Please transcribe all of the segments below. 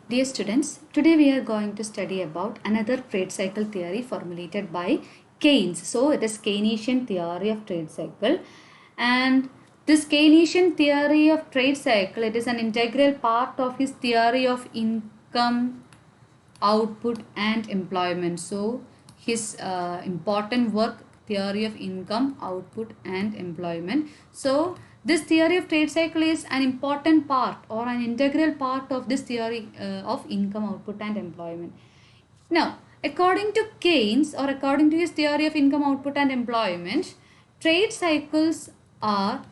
Dear students, today we are going to study about another trade cycle theory formulated by Keynes. So it is Keynesian theory of trade cycle, and this Keynesian theory of trade cycle, it is an integral part of his theory of income, output and employment. So his important work, theory of income, output and employment. So this theory of trade cycle is an important part or an integral part of this theory of income, output and employment. Now, according to Keynes, or according to his theory of income, output and employment, trade cycles are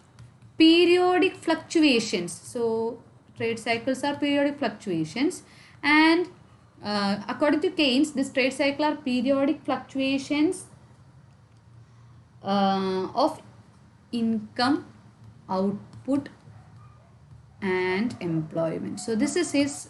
periodic fluctuations. So trade cycles are periodic fluctuations, and according to Keynes, this trade cycle are periodic fluctuations of income, output and employment. So this is his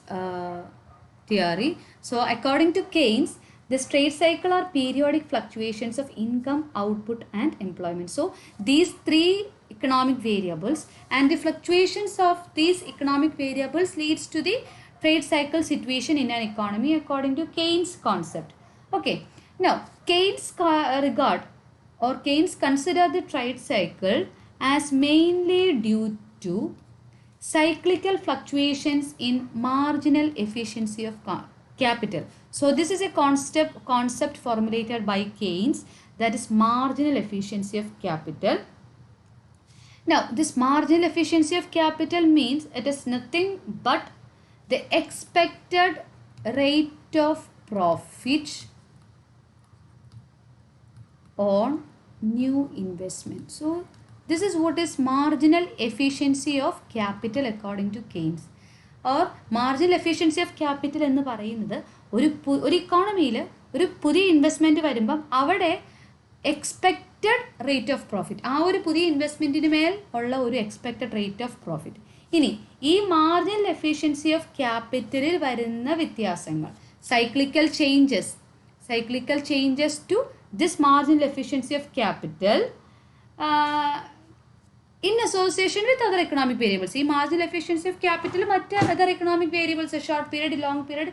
theory. So according to Keynes, this trade cycle are periodic fluctuations of income, output and employment. So these three economic variables, and the fluctuations of these economic variables leads to the trade cycle situation in an economy according to Keynes concept. Okay, now Keynes Keynes consider the trade cycle as mainly due to cyclical fluctuations in marginal efficiency of capital. So this is a concept formulated by Keynes, that is marginal efficiency of capital. Now this marginal efficiency of capital means it is nothing but the expected rate of profit on new investment. So this is what is marginal efficiency of capital according to Keynes. Or marginal efficiency of capital എന്ന് പറയുന്നത് ഒരു ഇക്കോണമിയിൽ ഒരു പുതിയ investment വരുമ്പം അവിടെ expected rate of profit, ആ ഒരു പുതിയ ഇൻവെസ്റ്റ്മെൻറ്റിന് മേൽ ഉള്ള ഒരു എക്സ്പെക്റ്റഡ് റേറ്റ് ഓഫ് പ്രോഫിറ്റ്. ഇനി ഈ മാർജിനൽ എഫിഷ്യൻസി ഓഫ് ക്യാപിറ്റലിൽ വരുന്ന വ്യത്യാസങ്ങൾ, cyclical changes to this marginal efficiency of capital in association with other economic variables. ഈ marginal efficiency of capital മറ്റ് other economic variables, short period, long period,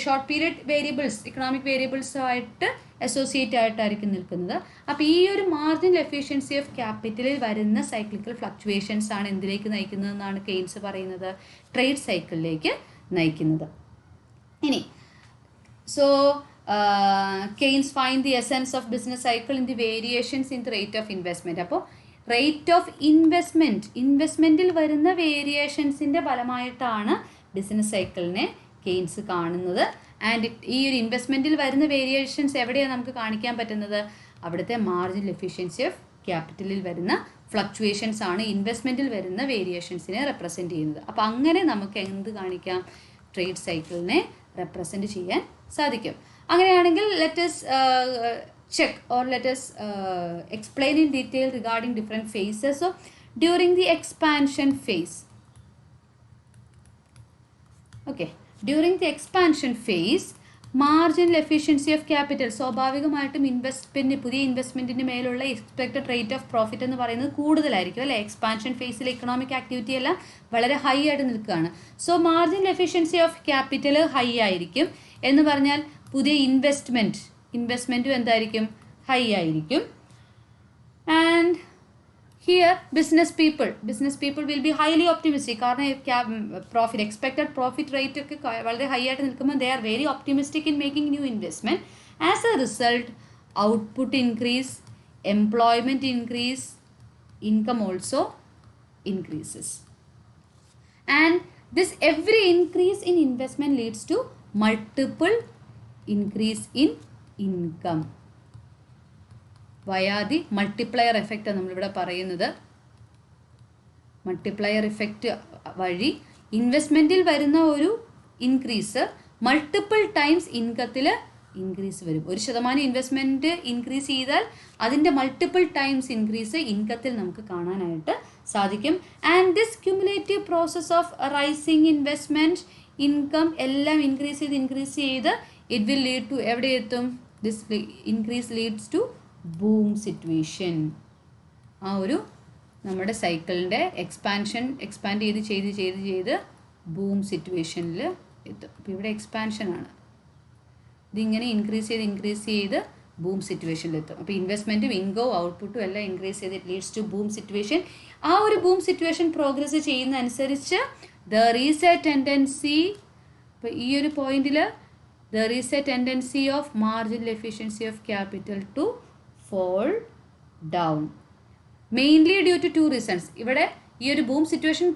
short period variables, economic variables ആയിട്ട് associate ആയിട്ടായിരിക്കും നിൽക്കുന്നത്. അപ്പോൾ ഈ ഒരു marginal efficiency of ക്യാപിറ്റലിൽ വരുന്ന സൈക്ലിക്കൽ ഫ്ലക്ച്വേഷൻസ് ആണ് എന്തിലേക്ക് നയിക്കുന്നതെന്നാണ് കെയ്ൻസ് പറയുന്നത്, ട്രേഡ് സൈക്കിളിലേക്ക് നയിക്കുന്നത്. ഇനി Keynes find the essence of business cycle in the variations in the rate of investment. അപ്പോൾ റേറ്റ് ഓഫ് ഇൻവെസ്റ്റ്മെൻറ്റിൽ വരുന്ന വേരിയേഷൻസിൻ്റെ ഫലമായിട്ടാണ് ബിസിനസ് സൈക്കിളിനെ കെയ്ൻസ് കാണുന്നത്. ആൻഡ് ഈ ഒരു ഇൻവെസ്റ്റ്മെൻറ്റിൽ വരുന്ന വേരിയേഷൻസ് എവിടെയാണ് നമുക്ക് കാണിക്കാൻ പറ്റുന്നത്, അവിടുത്തെ മാർജിനൽ എഫിഷ്യൻസി ഓഫ് ക്യാപിറ്റലിൽ വരുന്ന ഫ്ലക്ച്വേഷൻസ് ആണ് ഇൻവെസ്റ്റ്മെൻറ്റിൽ വരുന്ന വേരിയേഷൻസിനെ റെപ്രസെൻറ്റ് ചെയ്യുന്നത്. അപ്പോൾ അങ്ങനെ നമുക്ക് എന്ത് കാണിക്കാം, ട്രേഡ് സൈക്കിളിനെ റെപ്രസെൻറ്റ് ചെയ്യാൻ സാധിക്കും. അങ്ങനെയാണെങ്കിൽ let's check or let us explain in detail regarding different phases. So during the expansion phase, marginal efficiency of capital, സ്വാഭാവികമായിട്ടും പുതിയ ഇൻവെസ്റ്റ്മെൻറ്റിന് മേലുള്ള എക്സ്പെക്റ്റഡ് റേറ്റ് ഓഫ് പ്രോഫിറ്റ് എന്ന് പറയുന്നത് കൂടുതലായിരിക്കും അല്ലേ. എക്സ്പാൻഷൻ ഫേസിൽ എക്കണോമിക് ആക്ടിവിറ്റി എല്ലാം വളരെ ഹൈ ആയിട്ട് നിൽക്കുകയാണ്. So marginal efficiency of capital high ആയിരിക്കും എന്ന് പറഞ്ഞാൽ പുതിയ ഇൻവെസ്റ്റ്മെൻറ്റും എന്തായിരിക്കും, ഹൈ ആയിരിക്കും. And here business people will be highly optimistic. കാരണം എക്സ്പെക്റ്റഡ് പ്രോഫിറ്റ് റേറ്റ് ഒക്കെ വളരെ ഹൈ ആയിട്ട് നിൽക്കുമ്പോൾ they are very optimistic in making new investment. As a result output increase, employment increase, income also increases. And this every increase in investment leads to multiple increase in income via the multiplier effect. നമ്മളിവിടെ പറയുന്നത് multiplier effect വഴി ഇൻവെസ്റ്റ്മെൻറ്റിൽ വരുന്ന ഒരു increase multiple times ഇൻകത്തിൽ increase വരും. 1% investment increase ചെയ്താൽ അതിൻ്റെ multiple times increase ഇൻകത്തിൽ നമുക്ക് കാണാനായിട്ട് സാധിക്കും. And this cumulative process of rising investment, income എല്ലാം ഇൻക്രീസ് ചെയ്ത് it will lead to എവിടെ എത്തും, this increase leads to boom situation. ആ ഒരു നമ്മുടെ സൈക്കിളിൻ്റെ എക്സ്പാൻഡ് ചെയ്ത് ബൂം സിറ്റുവേഷനിൽ എത്തും. അപ്പോൾ ഇവിടെ എക്സ്പാൻഷനാണ്. ഇതിങ്ങനെ ഇൻക്രീസ് ചെയ്ത് ബൂം സിറ്റുവേഷനിലെത്തും. അപ്പോൾ ഇൻവെസ്റ്റ്മെൻറ്റും ഇൻകവും ഔട്ട്പുട്ടും എല്ലാം ഇൻക്രീസ് ചെയ്ത് it leads to boom situation. ആ ഒരു ബൂം സിറ്റുവേഷൻ പ്രോഗ്രസ് ചെയ്യുന്നതനുസരിച്ച് ദർ ഈസ് എ ടെൻഡൻസി, ഇപ്പോൾ ഈ ഒരു പോയിന്റിൽ there is a tendency of marginal efficiency of capital to fall down, mainly due to 2 reasons. ഇവിടെ ഈ ഒരു ബൂം സിറ്റുവേഷൻ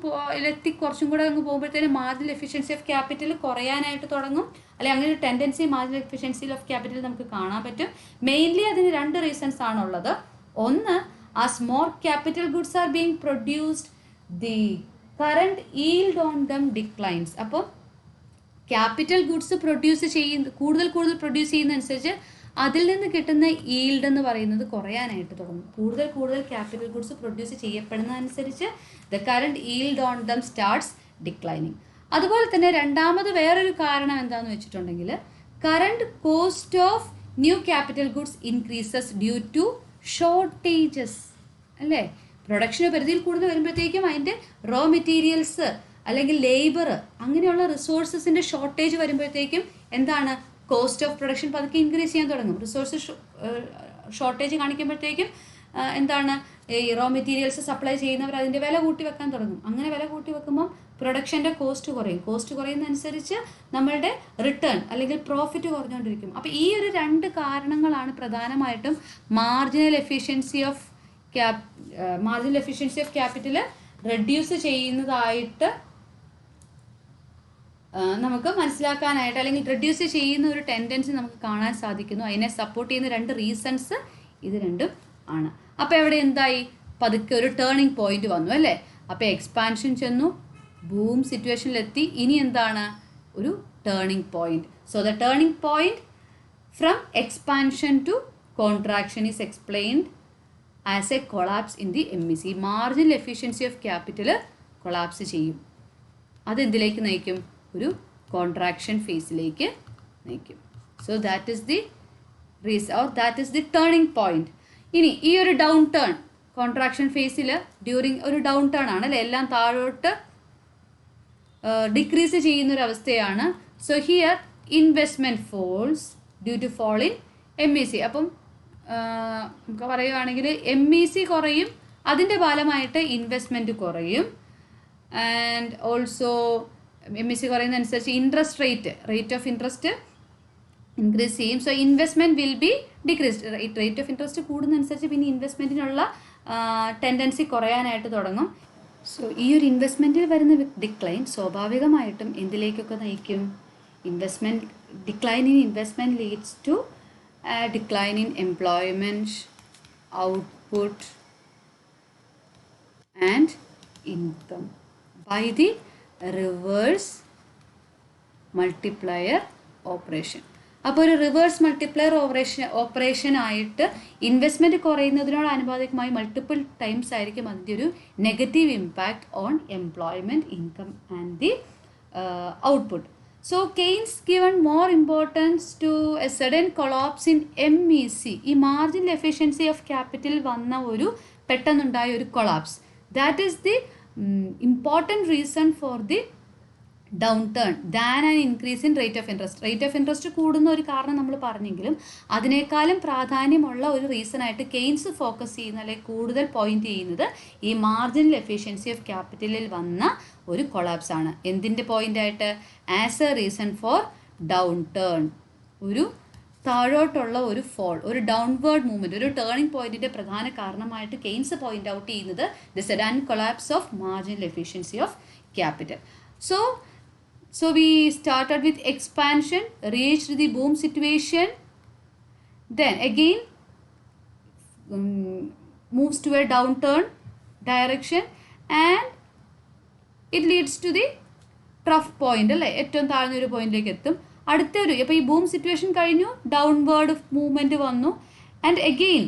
എത്തി കുറച്ചും കൂടെ അങ്ങ് പോകുമ്പോഴത്തേനും മാർജിനൽ എഫിഷ്യൻസി ഓഫ് ക്യാപിറ്റൽ കുറയാനായിട്ട് തുടങ്ങും, അല്ലെങ്കിൽ അങ്ങനെ ഒരു tendency marginal efficiency of capital നമുക്ക് കാണാൻ പറ്റും. മെയിൻലി അതിന് 2 റീസൺസ് ആണുള്ളത്. ഒന്ന്, as more capital goods are being produced the current yield on them declines. അപ്പോൾ ക്യാപിറ്റൽ ഗുഡ്സ് കൂടുതൽ പ്രൊഡ്യൂസ് ചെയ്യുന്നതനുസരിച്ച് അതിൽ നിന്ന് കിട്ടുന്ന ഈൽഡ് എന്ന് പറയുന്നത് കുറയാനായിട്ട് തുടങ്ങും. കൂടുതൽ ക്യാപിറ്റൽ ഗുഡ്സ് പ്രൊഡ്യൂസ് ചെയ്യപ്പെടുന്നതനുസരിച്ച് the current yield on them starts declining. അതുപോലെ തന്നെ രണ്ടാമത് വേറൊരു കാരണം എന്താണെന്ന് വെച്ചിട്ടുണ്ടെങ്കിൽ current cost of new capital goods increases due to shortages, അല്ലേ? പ്രൊഡക്ഷന് പരിധിയിൽ കൂടുതൽ വരുമ്പോഴത്തേക്കും അതിൻ്റെ റോ മെറ്റീരിയൽസ് അല്ലെങ്കിൽ ലേബർ അങ്ങനെയുള്ള റിസോഴ്സസിൻ്റെ ഷോർട്ടേജ് വരുമ്പോഴത്തേക്കും എന്താണ്, കോസ്റ്റ് ഓഫ് പ്രൊഡക്ഷൻ പതുക്കെ ഇൻക്രീസ് ചെയ്യാൻ തുടങ്ങും. റിസോഴ്സ് ഷോർട്ടേജ് കാണിക്കുമ്പോഴത്തേക്കും എന്താണ്, ഈ റോ മെറ്റീരിയൽസ് സപ്ലൈ ചെയ്യുന്നവർ അതിൻ്റെ വില കൂട്ടി വെക്കാൻ തുടങ്ങും. അങ്ങനെ വില കൂട്ടി വെക്കുമ്പം പ്രൊഡക്ഷൻ്റെ കോസ്റ്റ് കുറയും. കോസ്റ്റ് കുറയുന്നതനുസരിച്ച് നമ്മളുടെ റിട്ടേൺ അല്ലെങ്കിൽ പ്രോഫിറ്റ് കുറഞ്ഞുകൊണ്ടിരിക്കും. അപ്പോൾ ഈ ഒരു 2 കാരണങ്ങളാണ് പ്രധാനമായിട്ടും marginal efficiency of capital reduce ചെയ്യുന്നതായിട്ട് നമുക്ക് മനസ്സിലാക്കാനായിട്ട്, അല്ലെങ്കിൽ റെഡ്യൂസ് ചെയ്യുന്ന ഒരു ടെൻഡൻസി നമുക്ക് കാണാൻ സാധിക്കുന്നു. അതിനെ സപ്പോർട്ട് ചെയ്യുന്ന 2 റീസൺസ് ഇത് രണ്ടും ആണ്. അപ്പോൾ എവിടെ എന്തായി, പതുക്കെ ഒരു ടേണിംഗ് പോയിന്റ് വന്നു, അല്ലേ? അപ്പോൾ എക്സ്പാൻഷൻ ചെന്നു, ബൂം സിറ്റുവേഷനിലെത്തി, ഇനി എന്താണ്, ഒരു turning point. So the turning point from expansion to contraction is explained as a collapse in the MEC. Marginal efficiency of capital collapse ചെയ്യും. അതെന്തിലേക്ക് നയിക്കും, ഒരു കോൺട്രാക്ഷൻ ഫേസിലേക്ക് നയിക്കും. So that is the reason, or that is the turning point. ഇനി ഈ ഒരു downturn contraction ഫേസിൽ ഡ്യൂറിങ് ഒരു ഡൗൺ ടേൺ ആണ്, അല്ലേ? എല്ലാം താഴോട്ട് ഡിക്രീസ് ചെയ്യുന്നൊരവസ്ഥയാണ്. So here investment falls due to fall in MEC. അപ്പം നമുക്ക് പറയുകയാണെങ്കിൽ MEC കുറയും, അതിൻ്റെ ഫലമായിട്ട് ഇൻവെസ്റ്റ്മെൻറ്റ് കുറയും. ആൻഡ് ഓൾസോ MEC കുറയുന്നതനുസരിച്ച് റേറ്റ് ഓഫ് ഇൻട്രസ്റ്റ് ഇൻക്രീസ് ചെയ്യും. So investment will be decreased. Rate of interest കൂടുന്നതനുസരിച്ച് പിന്നെ ഇൻവെസ്റ്റ്മെൻറ്റിനുള്ള ടെൻഡൻസി കുറയാനായിട്ട് തുടങ്ങും. സോ ഈ ഒരു ഇൻവെസ്റ്റ്മെൻറ്റിൽ വരുന്ന ഡിക്ലൈൻ സ്വാഭാവികമായിട്ടും എന്തിലേക്കൊക്കെ നയിക്കും, decline in investment leads to decline in employment, output and income by the reverse multiplier operation. അപ്പോൾ ഒരു റിവേഴ്സ് മൾട്ടിപ്ലയർ ഓപ്പറേഷൻ ആയിട്ട് ഇൻവെസ്റ്റ്മെൻറ്റ് കുറയുന്നതിനോടനുപാതികമായി മൾട്ടിപ്പിൾ ടൈംസ് ആയിരിക്കും അതിൻ്റെ ഒരു negative impact on employment, income and the output. So Keynes given more importance to a sudden collapse in MEC. ഈ marginal efficiency of capital വന്ന ഒരു പെട്ടെന്നുണ്ടായ ഒരു collapse, that is the important reason for the downturn than an increase in rate of interest. Rate of interest കൂടുന്ന ഒരു കാരണം നമ്മൾ പറഞ്ഞെങ്കിലും അതിനേക്കാളും പ്രാധാന്യമുള്ള ഒരു റീസൺ ആയിട്ട് കെയ്ൻസ് ഫോക്കസ് ചെയ്യുന്ന, അല്ലെങ്കിൽ കൂടുതൽ പോയിന്റ് ചെയ്യുന്നത് ഈ മാർജിനൽ എഫിഷ്യൻസി ഓഫ് ക്യാപിറ്റലിൽ വന്ന ഒരു കൊളാപ്സ് ആണ്. എന്തിൻ്റെ പോയിൻ്റായിട്ട്, as a reason for downturn, ഒരു താഴോട്ടുള്ള ഒരു ഫോൾ, ഒരു ഡൗൺവേർഡ് മൂവ്മെൻറ്റ്, ഒരു ടേണിംഗ് പോയിന്റിൻ്റെ പ്രധാന കാരണമായിട്ട് കെയ്ൻസ് പോയിന്റ് ഔട്ട് ചെയ്യുന്നത് the sudden collapse of marginal efficiency of capital. So we started with expansion, reached the boom situation, then again moves to a downturn direction and it leads to the trough point, അല്ലേ? ഏറ്റവും താഴ്ന്ന ഒരു പോയിന്റിലേക്ക് എത്തും. അടുത്തൊരു, അപ്പോൾ ഈ boom situation കഴിഞ്ഞു, ഡൗൺവേർഡ് മൂവ്മെൻറ്റ് വന്നു, and again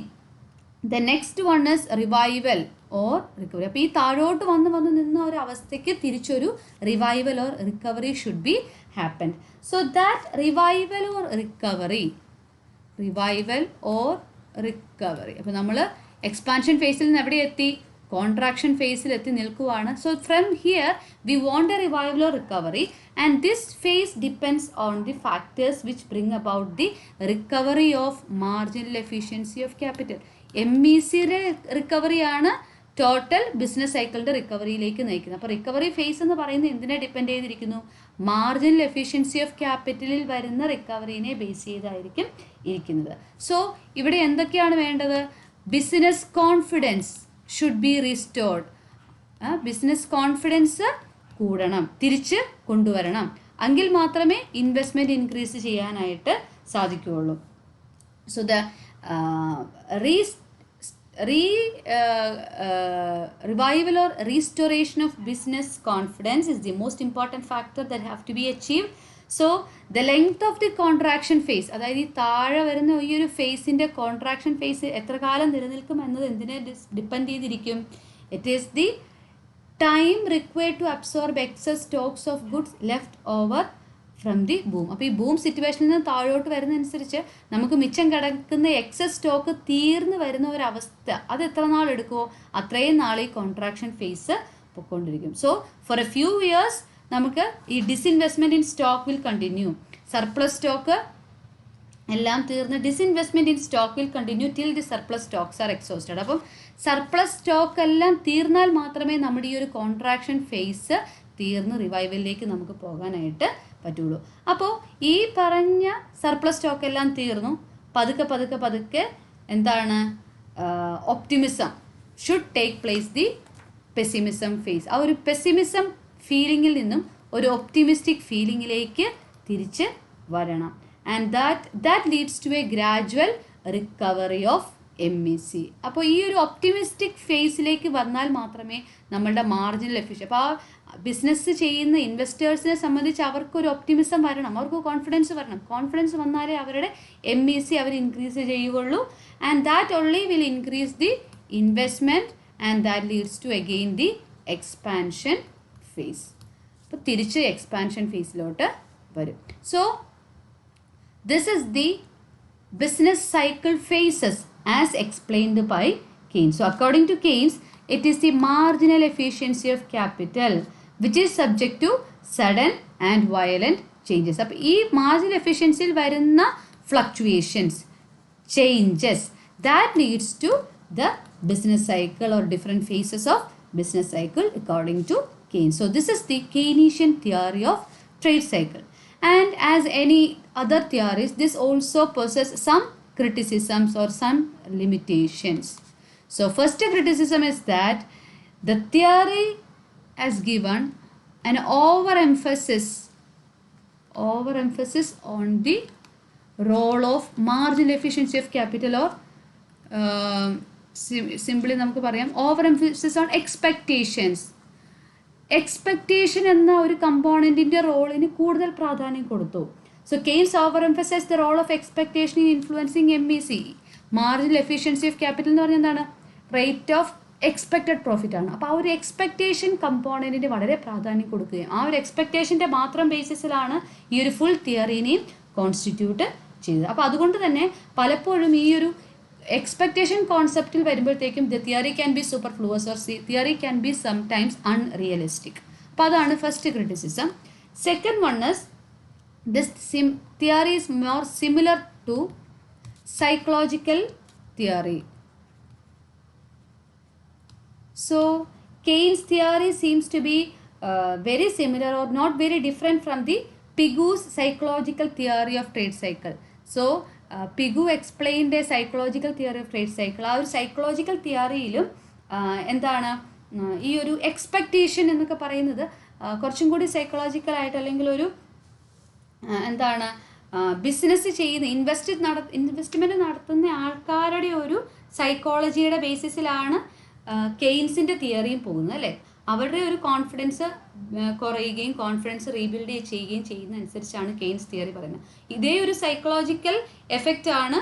the next one is revival or recovery. അപ്പോൾ ഈ താഴോട്ട് വന്ന് നിന്ന ഒരു അവസ്ഥയ്ക്ക് തിരിച്ചൊരു revival or recovery should be happened. So that revival or recovery, അപ്പോൾ നമ്മൾ എക്സ്പാൻഷൻ ഫേസിൽ നിന്ന് എവിടെ എത്തി, കോൺട്രാക്ഷൻ ഫേസിൽ എത്തി നിൽക്കുവാണ്. So from here we want a revival or recovery and this phase depends on the factors which bring about the recovery of marginal efficiency of capital. MECയുടെ റിക്കവറിയാണ് ടോട്ടൽ ബിസിനസ് സൈക്കിളിൻ്റെ റിക്കവറിയിലേക്ക് നയിക്കുന്നത്. അപ്പോൾ റിക്കവറി ഫേസ് എന്ന് പറയുന്നത് എന്തിനെ ഡിപ്പെൻഡ് ചെയ്തിരിക്കുന്നു? മാർജിനൽ എഫിഷ്യൻസി ഓഫ് ക്യാപിറ്റലിൽ വരുന്ന റിക്കവറിനെ ബേസ് ചെയ്തായിരിക്കും ഇരിക്കുന്നത്. സോ ഇവിടെ എന്തൊക്കെയാണ് വേണ്ടത്? Business confidence should be restored. Business confidence കൂടണം, തിരിച്ച് കൊണ്ടുവരണം. എങ്കിൽ മാത്രമേ ഇൻവെസ്റ്റ്മെൻറ്റ് ഇൻക്രീസ് ചെയ്യാനായിട്ട് സാധിക്കുകയുള്ളൂ. So the revival or restoration of business confidence is the most important factor that have to be achieved. So the length of the contraction phase, അതായത് ഈ താഴെ വരുന്ന ഈ ഒരു ഫേസിൻ്റെ കോൺട്രാക്ഷൻ ഫേസ് എത്ര കാലം നിലനിൽക്കും എന്നത് എന്തിനെ ഡിപ്പെൻഡ് ചെയ്തിരിക്കും? It is the time required to absorb excess stocks of goods left over from the boom. അപ്പോൾ ഈ ബൂം സിറ്റുവേഷനിൽ നിന്ന് താഴോട്ട് വരുന്നതനുസരിച്ച് നമുക്ക് മിച്ചം കിടക്കുന്ന എക്സസ് സ്റ്റോക്ക് തീർന്നു വരുന്ന ഒരവസ്ഥ, അത് എത്ര നാൾ എടുക്കുമോ അത്രയും നാൾ ഈ കോൺട്രാക്ഷൻ ഫേസ് പൊയ്ക്കൊണ്ടിരിക്കും. So for a few years നമുക്ക് ഈ disinvestment in stock will continue. Surplus stock എല്ലാം തീർന്ന് disinvestment in stock will continue till the surplus stocks are exhausted. അപ്പം സർപ്ലസ് സ്റ്റോക്ക് എല്ലാം തീർന്നാൽ മാത്രമേ നമ്മുടെ ഈ ഒരു കോൺട്രാക്ഷൻ ഫേസ് തീർന്ന് റിവൈവലിലേക്ക് നമുക്ക് പോകാനായിട്ട് പറ്റുള്ളൂ. അപ്പോൾ ഈ പറഞ്ഞ സർപ്ലസ് സ്റ്റോക്ക് എല്ലാം തീർന്നു, പതുക്കെ പതുക്കെ പതുക്കെ എന്താണ് optimism should take place the pessimism phase. ആ ഒരു പെസിമിസം ഫീലിങ്ങിൽ നിന്നും ഒരു ഒപ്റ്റിമിസ്റ്റിക് ഫീലിങ്ങിലേക്ക് തിരിച്ച് വരണം. And that leads to a gradual recovery of MEC. അപ്പോൾ ഈ ഒരു ഒപ്റ്റിമിസ്റ്റിക് ഫേസിലേക്ക് വന്നാൽ മാത്രമേ നമ്മളുടെ മാർജിനൽ എഫിഷ്യൻ, അപ്പോൾ ആ ബിസിനസ് ചെയ്യുന്ന ഇൻവെസ്റ്റേഴ്സിനെ സംബന്ധിച്ച് അവർക്കൊരു ഒപ്റ്റിമിസം വരണം, അവർക്ക് കോൺഫിഡൻസ് വരണം. കോൺഫിഡൻസ് വന്നാലേ അവരുടെ MEC അവർ ഇൻക്രീസ് ചെയ്യുകയുള്ളൂ. And that only will increase the investment and that leads to again the expansion phase. അപ്പോൾ തിരിച്ച് എക്സ്പാൻഷൻ ഫേസിലോട്ട് വരും. So this is the business cycle phases as explained by Keynes. So according to Keynes, it is the marginal efficiency of capital which is subject to sudden and violent changes. അപ്പോൾ ഈ marginal efficiency യിൽ വരുന്ന fluctuations, changes, that leads to the business cycle or different phases of business cycle according to Keynes. So this is the Keynesian theory of trade cycle. And as any other theories, this also possesses some criticisms or some limitations. So first criticism is that the theory has given an overemphasis on the role of marginal efficiency of capital, or simply നമുക്ക് പറയാം overemphasis on expectations. Expectation എന്ന ഒരു കമ്പോണൻറ്റിൻ്റെ റോളിന് കൂടുതൽ പ്രാധാന്യം കൊടുത്തു. So Keynes overemphasise the role of expectation in influencing MEC. Marginal efficiency of capital എന്ന് പറഞ്ഞാൽ എന്താണ്? റേറ്റ് ഓഫ് എക്സ്പെക്റ്റഡ് പ്രോഫിറ്റ് ആണ്. അപ്പോൾ ആ ഒരു എക്സ്പെക്റ്റേഷൻ കമ്പോണൻറ്റിന് വളരെ പ്രാധാന്യം കൊടുക്കുകയും ആ ഒരു എക്സ്പെക്റ്റേഷൻ്റെ മാത്രം ബേസിസിലാണ് ഈ ഒരു ഫുൾ തിയറീനെയും കോൺസ്റ്റിറ്റ്യൂട്ട് ചെയ്തത്. അപ്പോൾ അതുകൊണ്ട് തന്നെ പലപ്പോഴും ഈ ഒരു എക്സ്പെക്റ്റേഷൻ കോൺസെപ്റ്റിൽ വരുമ്പോഴത്തേക്കും the theory can be superfluous or theory can be sometimes unrealistic. അപ്പോൾ അതാണ് first criticism. Second one is this theory is more similar to psychological theory. So Keynes theory seems to be very similar or not very different from the Pigu's psychological theory of trade cycle. So Pigu explained a psychological theory of trade cycle. ആ ഒരു psychological തിയറിയിലും എന്താണ് ഈ ഒരു expectation എന്നൊക്കെ പറയുന്നത് കുറച്ചും കൂടി സൈക്കോളജിക്കലായിട്ട്, അല്ലെങ്കിൽ ഒരു എന്താണ് ബിസിനസ് ചെയ്യുന്ന ഇൻവെസ്റ്റ്മെൻറ്റ് നടത്തുന്ന ആൾക്കാരുടെ ഒരു സൈക്കോളജിയുടെ ബേസിസിലാണ് കെയ്ൻസിൻ്റെ തിയറിയും പോകുന്നത് അല്ലേ. അവരുടെ ഒരു കോൺഫിഡൻസ് കുറയുകയും കോൺഫിഡൻസ് റീബിൽഡ് ചെയ്യുകയും ചെയ്യുന്ന അനുസരിച്ചാണ് കെയ്ൻസ് തിയറി പറയുന്നത്. ഇതേ ഒരു സൈക്കോളജിക്കൽ എഫക്റ്റ് ആണ്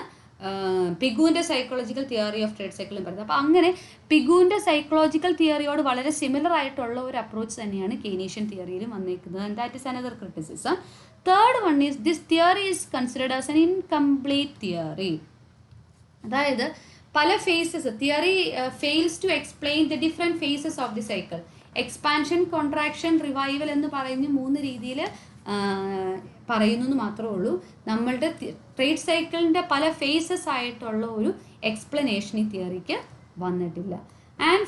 പിഗുവിൻ്റെ സൈക്കോളജിക്കൽ തിയറി ഓഫ് ട്രേഡ് സൈക്കിളും പറയുന്നത്. അപ്പോൾ അങ്ങനെ പിഗുവിൻ്റെ സൈക്കോളജിക്കൽ തിയറിയോട് വളരെ സിമിലർ ആയിട്ടുള്ള ഒരു അപ്രോച്ച് തന്നെയാണ് കെയ്നീഷ്യൻ തിയറിയിലും വന്നിരിക്കുന്നത്. And that is another criticism. Third one is this theory is considered as an incomplete theory. അതായത് പല phases theory fails to explain the different phases of the cycle. Expansion, contraction, revival എന്ന് പറഞ്ഞ് 3 രീതിയിൽ പറയുന്നു എന്ന് മാത്രമേ ഉള്ളൂ. നമ്മളുടെ ട്രേഡ് സൈക്കിളിൻ്റെ പല ഫേസസ് ആയിട്ടുള്ള ഒരു എക്സ്പ്ലനേഷൻ ഈ തിയറിക്ക് വന്നിട്ടില്ല. And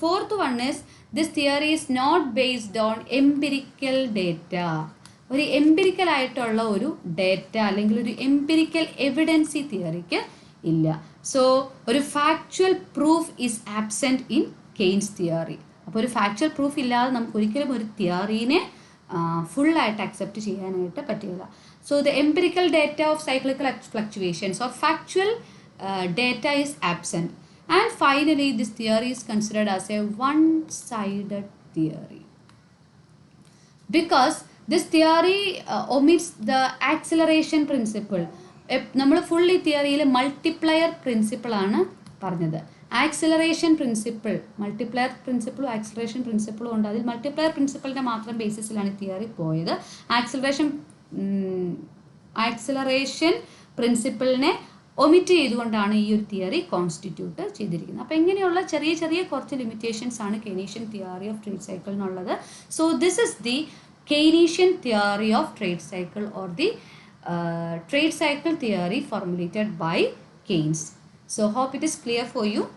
fourth one is this theory is not based on empirical data. ഒരു എംപിരിക്കൽ ആയിട്ടുള്ള ഒരു ഡേറ്റ അല്ലെങ്കിൽ ഒരു എംപിരിക്കൽ എവിഡൻസ് ഈ തിയറിക്ക് ഇല്ല. സോ ഒരു factual proof is absent in Keynes theory. അപ്പോൾ ഒരു ഫാക്ച്വൽ പ്രൂഫ് ഇല്ലാതെ നമുക്ക് ഒരിക്കലും ഒരു തിയറീനെ ഫുള്ളായിട്ട് അക്സെപ്റ്റ് ചെയ്യാനായിട്ട് പറ്റില്ല. So the empirical data of cyclical fluctuations or factual data is absent. And finally this theory is considered as A one-sided theory because this theory omits the acceleration principle. നമ്മൾ full ഈ തിയറിയിൽ multiplier principle ആണ് പറഞ്ഞത്. Acceleration principle, multiplier പ്രിൻസിപ്പിളും acceleration പ്രിൻസിപ്പിളും ഉണ്ട്. അതിൽ multiplier പ്രിൻസിപ്പിളിൻ്റെ മാത്രം ബേസിസിലാണ് theory പോയത്. Acceleration പ്രിൻസിപ്പിളിനെ omit ചെയ്തുകൊണ്ടാണ് ഈ ഒരു തിയറി കോൺസ്റ്റിറ്റ്യൂട്ട് ചെയ്തിരിക്കുന്നത്. അപ്പോൾ ഇങ്ങനെയുള്ള ചെറിയ ചെറിയ കുറച്ച് ലിമിറ്റേഷൻസ് ആണ് കെയ്നീഷ്യൻ തിയറി ഓഫ് ട്രേഡ് സൈക്കിളിനുള്ളത്. So this is the Keynesian theory of trade cycle or the trade cycle theory formulated by Keynes. So hope it is clear for you.